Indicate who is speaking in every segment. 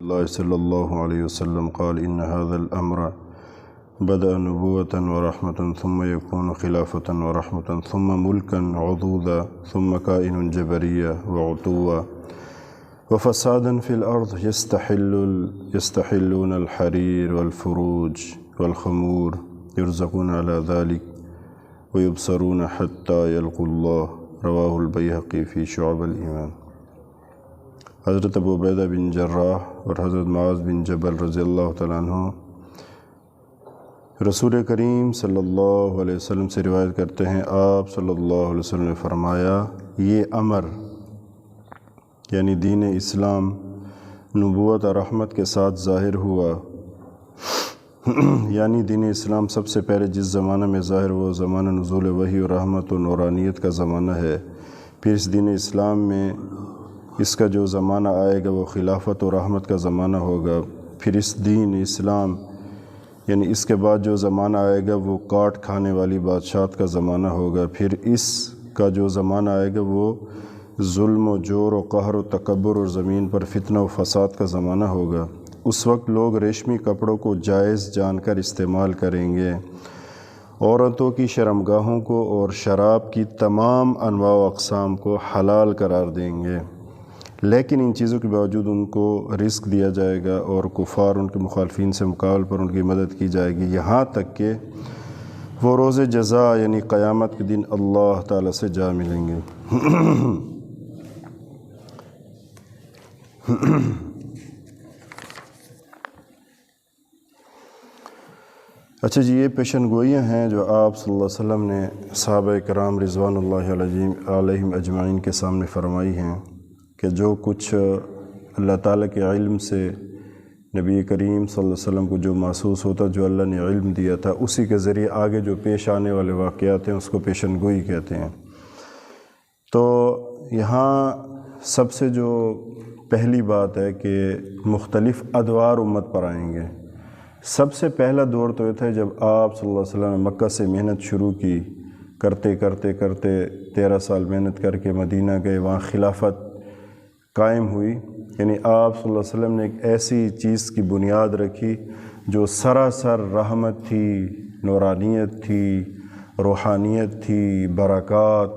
Speaker 1: الله صلى الله عليه وسلم قال إن هذا الأمر بدأ نبوة ورحمة ثم يكون خلافة ورحمة ثم ملكا عضودا ثم كائن جبرية وعتوا وفسادا في الأرض يستحلون الحرير والفروج والخمور يرزقون على ذلك ويبصرون حتى يلقوا الله رواه البيهقي في شعب الإيمان۔ حضرت ابو عبیدہ بن جراح اور حضرت معاذ بن جبل رضی اللہ تعالیٰ عنہ رسول کریم صلی اللہ علیہ وسلم سے روایت کرتے ہیں، آپ صلی اللہ علیہ وسلم نے فرمایا، یہ امر یعنی دین اسلام نبوت اور رحمت کے ساتھ ظاہر ہوا، یعنی دین اسلام سب سے پہلے جس زمانہ میں ظاہر ہوا وہ زمانہ نزول وحی و رحمت و نورانیت کا زمانہ ہے۔ پھر اس دین اسلام میں اس کا جو زمانہ آئے گا وہ خلافت و رحمت کا زمانہ ہوگا۔ پھر اس دین اسلام یعنی اس کے بعد جو زمانہ آئے گا وہ کاٹ کھانے والی بادشاہت کا زمانہ ہوگا۔ پھر اس کا جو زمانہ آئے گا وہ ظلم و جور و قہر و تکبر اور زمین پر فتنہ و فساد کا زمانہ ہوگا۔ اس وقت لوگ ریشمی کپڑوں کو جائز جان کر استعمال کریں گے، عورتوں کی شرمگاہوں کو اور شراب کی تمام انواع و اقسام کو حلال قرار دیں گے، لیکن ان چیزوں کے باوجود ان کو رزق دیا جائے گا اور کفار ان کے مخالفین سے مقابل پر ان کی مدد کی جائے گی، یہاں تک کہ وہ روز جزا یعنی قیامت کے دن اللہ تعالیٰ سے جا ملیں گے۔ اچھا جی، یہ پیشن گوئیاں ہیں جو آپ صلی اللہ علیہ وسلم نے صحابہ کرام رضوان اللہ علیہم اجمعین کے سامنے فرمائی ہیں کہ جو کچھ اللہ تعالیٰ کے علم سے نبی کریم صلی اللہ علیہ وسلم کو جو محسوس ہوتا، جو اللہ نے علم دیا تھا، اسی کے ذریعے آگے جو پیش آنے والے واقعات ہیں اس کو پیشن گوئی کہتے ہیں۔ تو یہاں سب سے جو پہلی بات ہے کہ مختلف ادوار امت پر آئیں گے۔ سب سے پہلا دور تو یہ تھا جب آپ صلی اللہ علیہ وسلم نے مکہ سے محنت شروع کی، کرتے 13 سال محنت کر کے مدینہ گئے، وہاں خلافت قائم ہوئی، یعنی آپ صلی اللہ علیہ وسلم نے ایک ایسی چیز کی بنیاد رکھی جو سراسر رحمت تھی، نورانیت تھی، روحانیت تھی، برکات،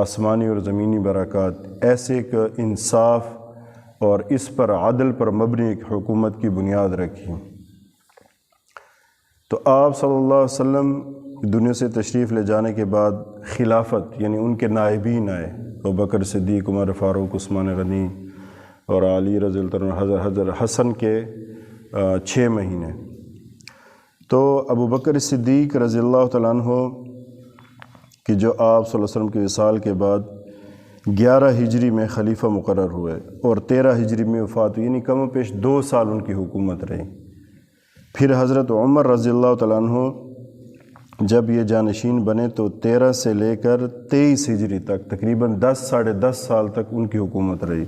Speaker 1: آسمانی اور زمینی برکات، ایسے ایک انصاف اور اس پر عدل پر مبنی ایک حکومت کی بنیاد رکھی۔ تو آپ صلی اللہ علیہ وسلم دنیا سے تشریف لے جانے کے بعد خلافت یعنی ان کے نائبین آئے، ابوبکر صدیق، عمر فاروق، عثمان غنی اور علی رضی اللہ عنہ، حضرت حسن کے 6 مہینے۔ تو ابوبکر صدیق رضی اللہ تعالیٰ عنہ کی جو آپ صلی اللہ علیہ وسلم کے وصال کے بعد 11 ہجری میں خلیفہ مقرر ہوئے اور 13 ہجری میں وفات ہوئی، یعنی کم و بیش 2 سال ان کی حکومت رہی۔ پھر حضرت عمر رضی اللہ تعالیٰ عنہ جب یہ جانشین بنے تو 13 سے لے کر 23 ہجری تک تقریباً 10 سال تک ان کی حکومت رہی۔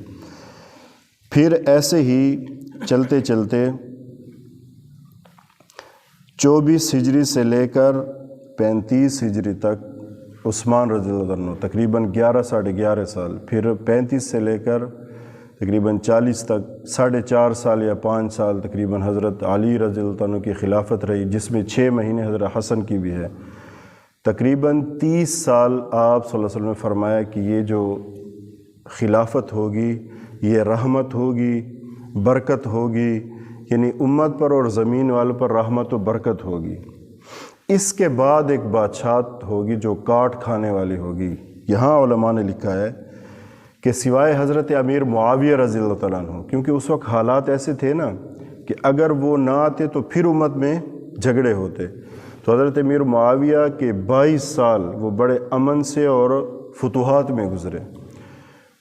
Speaker 1: پھر ایسے ہی چلتے چلتے 24 ہجری سے لے کر 35 ہجری تک عثمان رضی اللہ عنہ تقریباً 11 سال، پھر 35 سے لے کر تقریباً 40 تک 4.5 سال یا 5 سال تقریباً حضرت علی رضی اللہ عنہ کی خلافت رہی، جس میں 6 مہینے حضرت حسن کی بھی ہے۔ تقریباً 30 سال آپ صلی اللہ علیہ وسلم نے فرمایا کہ یہ جو خلافت ہوگی یہ رحمت ہوگی، برکت ہوگی، یعنی امت پر اور زمین والوں پر رحمت و برکت ہوگی۔ اس کے بعد ایک بادشاہت ہوگی جو کاٹ کھانے والی ہوگی۔ یہاں علماء نے لکھا ہے کہ سوائے حضرت امیر معاویہ رضی اللہ تعالیٰ عنہ، کیونکہ اس وقت حالات ایسے تھے نا کہ اگر وہ نہ آتے تو پھر امت میں جھگڑے ہوتے، تو حضرت امیر معاویہ کے 22 سال وہ بڑے امن سے اور فتوحات میں گزرے۔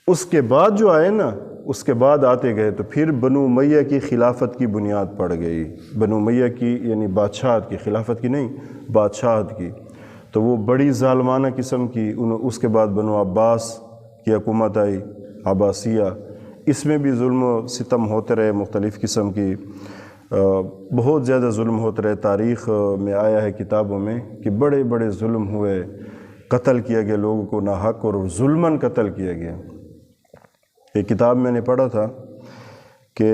Speaker 1: اس کے بعد جو آئے نا، اس کے بعد آتے گئے تو پھر بنو امیہ کی خلافت کی بنیاد پڑ گئی، بنو امیہ کی یعنی بادشاہت کی، خلافت کی نہیں، بادشاہت کی۔ تو وہ بڑی ظالمانہ قسم کی، اس کے بعد بنو عباس کی حکومت آئی، عباسیہ، اس میں بھی ظلم و ستم ہوتے رہے، مختلف قسم کی بہت زیادہ ظلم ہوتے رہے۔ تاریخ میں آیا ہے کتابوں میں کہ بڑے بڑے ظلم ہوئے، قتل کیا گیا لوگوں کو ناحق اور ظلماً قتل کیا گیا۔ ایک کتاب میں نے پڑھا تھا کہ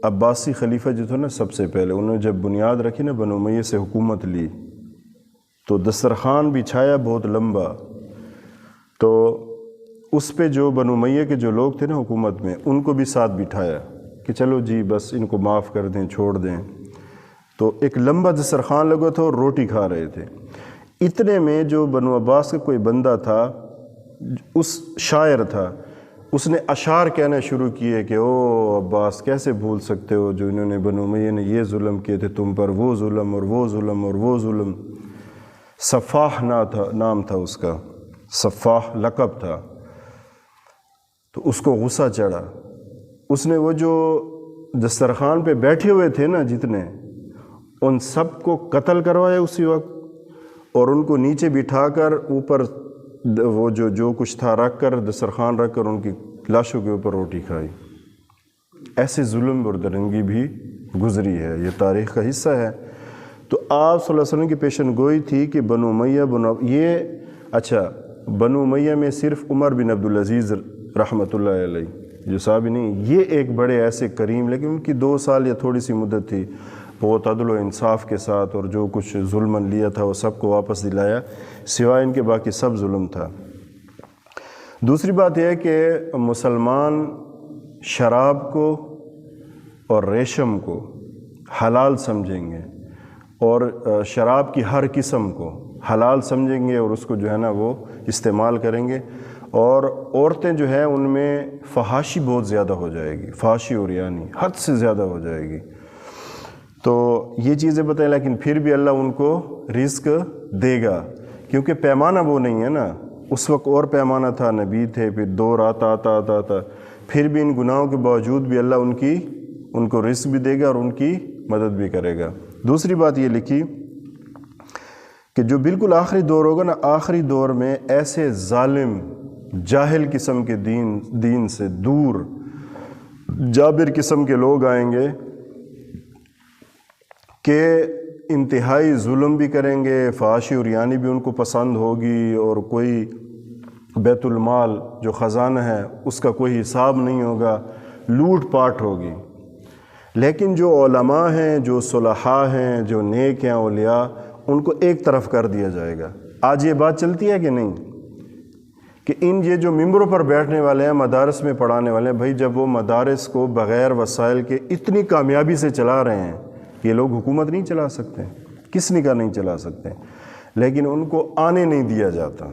Speaker 1: عباسی خلیفہ جو تھا نا سب سے پہلے، انہوں نے جب بنیاد رکھی نا بنو امیہ سے حکومت لی تو دسترخوان بچھایا بہت لمبا، تو اس پہ جو بنو امیہ کے جو لوگ تھے نا حکومت میں ان کو بھی ساتھ بٹھایا کہ چلو جی بس ان کو معاف کر دیں، چھوڑ دیں۔ تو ایک لمبا دسترخوان لگا تھا اور روٹی کھا رہے تھے۔ اتنے میں جو بنو عباس کا کوئی بندہ تھا، اس شاعر تھا، اس نے اشعار کہنا شروع کیے کہ او عباس کیسے بھول سکتے ہو جو انہوں نے بنو امیہ نے یہ ظلم کیے تھے تم پر، وہ ظلم اور وہ ظلم اور وہ ظلم۔ صفاح نام تھا اس کا، صفاح لقب تھا۔ تو اس کو غصہ چڑھا، اس نے وہ جو دسترخوان پہ بیٹھے ہوئے تھے نا جتنے، ان سب کو قتل کروایا اسی وقت، اور ان کو نیچے بٹھا کر اوپر وہ جو کچھ تھا رکھ کر، دسترخوان رکھ کر ان کی لاشوں کے اوپر روٹی کھائی۔ ایسے ظلم اور درندگی بھی گزری ہے، یہ تاریخ کا حصہ ہے۔ تو آپ صلی اللہ علیہ وسلم کی پیشن گوئی تھی کہ بنو امیہ بنو امیہ میں صرف عمر بن عبدالعزیز رحمۃ اللہ علیہ جو صحابی نہیں، یہ ایک بڑے ایسے کریم، لیکن ان کی 2 سال یا تھوڑی سی مدت تھی، بہت عدل و انصاف کے ساتھ، اور جو کچھ ظلم لیا تھا وہ سب کو واپس دلایا، سوائے ان کے باقی سب ظلم تھا۔ دوسری بات یہ ہے کہ مسلمان شراب کو اور ریشم کو حلال سمجھیں گے، اور شراب کی ہر قسم کو حلال سمجھیں گے، اور اس کو جو ہے نا وہ استعمال کریں گے، اور عورتیں جو ہیں ان میں فحاشی بہت زیادہ ہو جائے گی، فحاشی اور یعنی حد سے زیادہ ہو جائے گی۔ تو یہ چیزیں بتائیں، لیکن پھر بھی اللہ ان کو رزق دے گا، کیونکہ پیمانہ وہ نہیں ہے نا، اس وقت اور پیمانہ تھا، نبی تھے، پھر دور آتا پھر بھی ان گناہوں کے باوجود بھی اللہ ان کو رزق بھی دے گا اور ان کی مدد بھی کرے گا۔ دوسری بات یہ لکھی کہ جو بالکل آخری دور ہوگا نا، آخری دور میں ایسے ظالم جاہل قسم کے دین سے دور جابر قسم کے لوگ آئیں گے کہ انتہائی ظلم بھی کریں گے، فحاشی اور یعنی بھی ان کو پسند ہوگی، اور کوئی بیت المال جو خزانہ ہے اس کا کوئی حساب نہیں ہوگا، لوٹ پاٹ ہوگی۔ لیکن جو علماء ہیں، جو صلحاء ہیں، جو نیک ہیں اولیاء، ان کو ایک طرف کر دیا جائے گا۔ آج یہ بات چلتی ہے کہ نہیں کہ یہ جو ممبروں پر بیٹھنے والے ہیں، مدارس میں پڑھانے والے ہیں، بھائی جب وہ مدارس کو بغیر وسائل کے اتنی کامیابی سے چلا رہے ہیں، یہ لوگ حکومت نہیں چلا سکتے، کس نگاہ نہیں چلا سکتے، لیکن ان کو آنے نہیں دیا جاتا،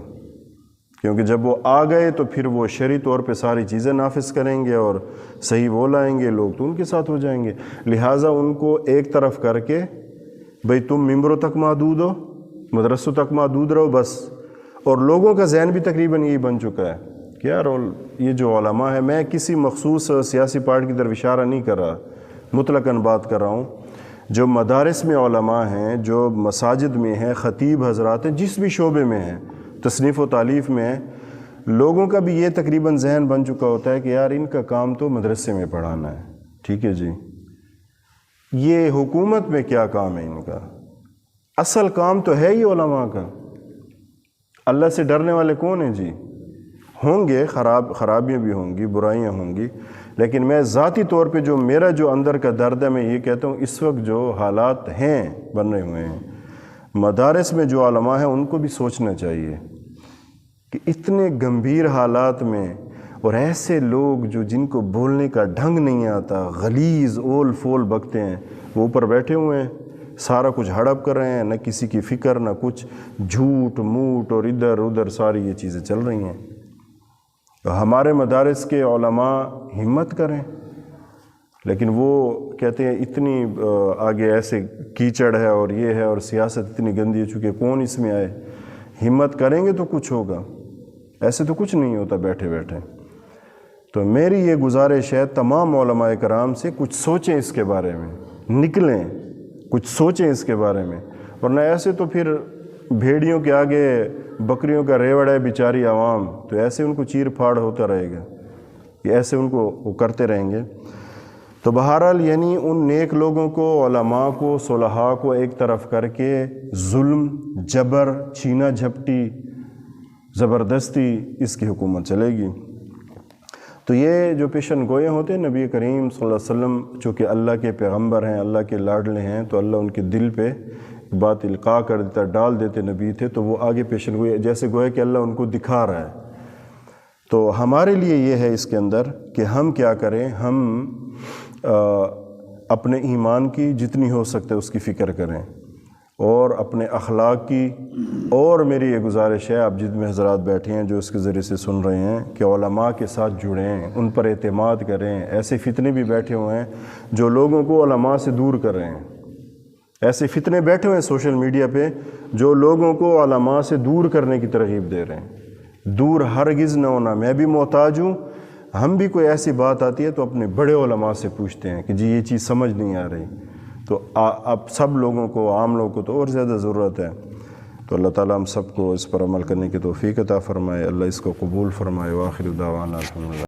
Speaker 1: کیونکہ جب وہ آ گئے تو پھر وہ شرعی طور پہ ساری چیزیں نافذ کریں گے اور صحیح وہ لائیں گے، لوگ تو ان کے ساتھ ہو جائیں گے۔ لہٰذا ان کو ایک طرف کر کے بھئی تم ممبروں تک محدود ہو، مدرسوں تک محدود رہو بس۔ اور لوگوں کا ذہن بھی تقریباً یہی بن چکا ہے کہ یار یہ جو علماء ہے، میں کسی مخصوص سیاسی پارٹی کی طرف اشارہ نہیں کر رہا، مطلقاً بات کر رہا ہوں، جو مدارس میں علماء ہیں، جو مساجد میں ہیں، خطیب حضرات ہیں، جس بھی شعبے میں ہیں، تصنیف و تالیف میں ہیں، لوگوں کا بھی یہ تقریباً ذہن بن چکا ہوتا ہے کہ یار ان کا کام تو مدرسے میں پڑھانا ہے، ٹھیک ہے جی، یہ حکومت میں کیا کام ہے ان کا؟ اصل کام تو ہے ہی علماء کا۔ اللہ سے ڈرنے والے کون ہیں جی؟ ہوں گے، خرابیاں بھی ہوں گی، برائیاں ہوں گی، لیکن میں ذاتی طور پہ میرا جو اندر کا درد ہے، میں یہ کہتا ہوں اس وقت جو حالات ہیں بن رہے ہوئے ہیں، مدارس میں جو علماء ہیں ان کو بھی سوچنا چاہیے کہ اتنے گمبھیر حالات میں، اور ایسے لوگ جن کو بولنے کا ڈھنگ نہیں آتا، غلیظ اول فول بکتے ہیں، وہ اوپر بیٹھے ہوئے ہیں، سارا کچھ ہڑپ کر رہے ہیں، نہ کسی کی فکر، نہ کچھ، جھوٹ موٹ اور ادھر ادھر ساری یہ چیزیں چل رہی ہیں۔ ہمارے مدارس کے علماء ہمت کریں، لیکن وہ کہتے ہیں اتنی آگے ایسے کیچڑ ہے اور یہ ہے اور سیاست اتنی گندی ہو چکی ہے، کون اس میں آئے؟ ہمت کریں گے تو کچھ ہوگا، ایسے تو کچھ نہیں ہوتا بیٹھے بیٹھے۔ تو میری یہ گزارش ہے تمام علماء کرام سے، کچھ سوچیں اس کے بارے میں، نکلیں، کچھ سوچیں اس کے بارے میں، ورنہ ایسے تو پھر بھیڑیوں کے آگے بکریوں کا ریوڑ ہے بیچاری عوام، تو ایسے ان کو چیر پھاڑ ہوتا رہے گا، یہ ایسے ان کو وہ کرتے رہیں گے۔ تو بہرحال یعنی ان نیک لوگوں کو، علماء کو، صلحاء کو ایک طرف کر کے ظلم، جبر، چھینا جھپٹی، زبردستی، اس کی حکومت چلے گی۔ تو یہ جو پیشن گوئے ہوتے ہیں نبی کریم صلی اللہ علیہ وسلم چونکہ اللہ کے پیغمبر ہیں، اللہ کے لاڈلے ہیں، تو اللہ ان کے دل پہ بات القاء کر دیتا، ڈال دیتے نبی تھے، تو وہ آگے پیشن گوئی جیسے گوئے کہ اللہ ان کو دکھا رہا ہے۔ تو ہمارے لیے یہ ہے اس کے اندر کہ ہم کیا کریں، ہم اپنے ایمان کی جتنی ہو سکتے اس کی فکر کریں، اور اپنے اخلاق کی، اور میری یہ گزارش ہے آپ جتنے حضرات بیٹھے ہیں جو اس کے ذریعے سے سن رہے ہیں کہ علماء کے ساتھ جڑیں، ان پر اعتماد کریں۔ ایسے فتنے بھی بیٹھے ہوئے ہیں جو لوگوں کو علماء سے دور کر رہے ہیں، ایسے فتنے بیٹھے ہوئے ہیں سوشل میڈیا پہ جو لوگوں کو علماء سے دور کرنے کی ترغیب دے رہے ہیں۔ دور ہرگز نہ ہونا، میں بھی محتاج ہوں، ہم بھی کوئی ایسی بات آتی ہے تو اپنے بڑے علماء سے پوچھتے ہیں کہ جی یہ چیز سمجھ نہیں آ رہی، تو اب سب لوگوں کو، عام لوگوں کو تو اور زیادہ ضرورت ہے۔ تو اللہ تعالیٰ ہم سب کو اس پر عمل کرنے کی توفیق عطا فرمائے، اللہ اس کو قبول فرمائے۔ وآخر دعوانا الحمدللہ۔